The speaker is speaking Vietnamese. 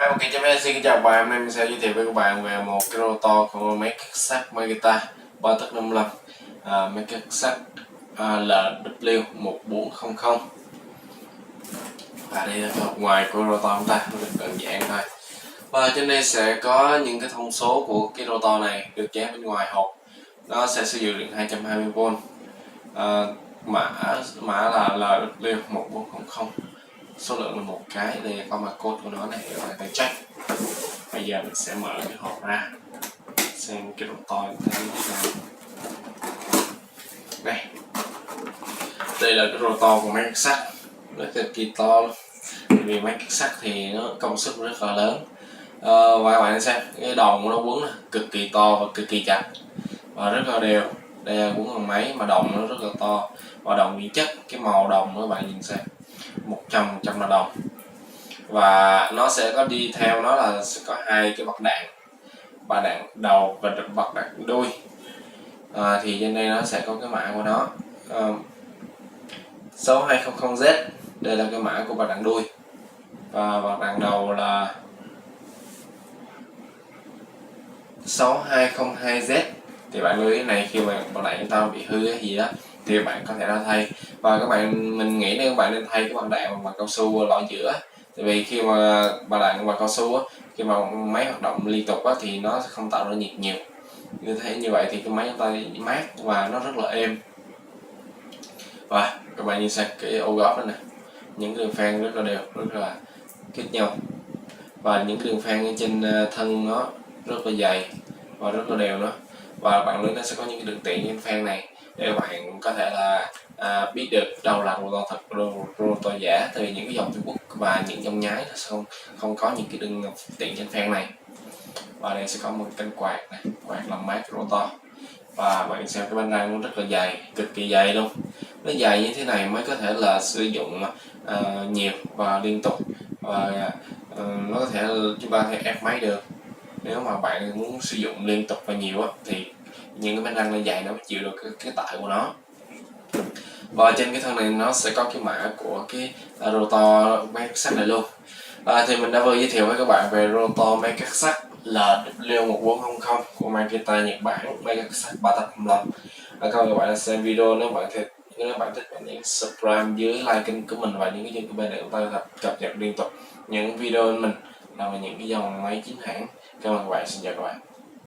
Ok, xin chào các bạn. Hôm nay mình sẽ giới thiệu với các bạn về một cái rotor của máy cắt sắt Makita 3tấc 55, máy cắt sắt LW1400. Và đây là hộp ngoài của rotor chúng ta, nó rất đơn giản thôi. Và trên đây sẽ có những cái thông số của cái rotor này được dán bên ngoài hộp. Nó sẽ sử dụng điện 220V, mã là LW1400, số lượng là một cái. Đây là có mã code của nó này, các bạn phải check. Bây giờ mình sẽ mở cái hộp ra xem cái rotor như thế nào. Đây, đây là cái rotor của máy cắt sắt, nó cực kỳ to luôn. Vì máy cắt sắt thì nó công suất rất là lớn. Và các bạn xem cái đầu của nó quấn cực kỳ to và cực kỳ chặt và rất là đều. Đây là quấn bằng máy mà đồng nó rất là to và đồng nguyên chất, cái màu đồng các bạn nhìn xem 100% là đồng. Và nó sẽ có đi theo nó là sẽ có hai cái bạc đạn đầu và bạc đạn đuôi. Thì trên đây nó sẽ có cái mã của nó, 6200Z. Đây là cái mã của bạc đạn đuôi, và bạc đạn đầu là 6202Z. Thì bạn lưu ý này, khi mà bạc đạn chúng ta bị hư cái gì đó thì bạn có thể ra thay. Và mình nghĩ nếu các bạn nên thay cái bạc đạn bằng cao su lõi giữa. Tại vì khi mà bạc đạn bằng cao su á, khi mà máy hoạt động liên tục á, thì nó sẽ không tạo ra nhiệt nhiều. Như vậy thì cái máy chúng ta mát và nó rất là êm. Và các bạn nhìn xem cái ô góp đó này, những đường phan rất là đều, rất là kết nhau, và những đường phan trên thân nó rất là dày và rất là đều nữa. Và bạn lưới nó sẽ có những cái đường tiện trên phan này để bạn có thể là biết được đâu là rotor thật, rotor giả. Tại vì những cái dòng Trung Quốc và những dòng nhái nó không có những cái đường tiện trên phan này. Và đây sẽ có một cánh quạt này, quạt làm mát rotor. Và bạn xem cái bánh răng nó rất là dày, cực kỳ dày luôn. Nó dày như thế này mới có thể là sử dụng nhiều và liên tục, và nó có thể chúng ta thể ép máy được. Nếu mà bạn muốn sử dụng liên tục và nhiều á, thì những cái bánh răng nó dày nó mới chịu được cái tải của nó. Và trên cái thân này nó sẽ có cái mã của cái rotor máy cắt sắt này luôn. Thì mình đã vừa giới thiệu với các bạn về rotor máy cắt sắt LW1400 của Makita Nhật Bản, máy cắt sắt 3tấc 55. Cảm ơn các bạn đã xem video. Nếu bạn thích bạn nhấn subscribe dưới like kênh của mình và những cái kênh của bên để chúng ta cập nhật liên tục những video của mình là những cái dòng máy chính hãng. Cảm ơn các bạn, xin chào các bạn.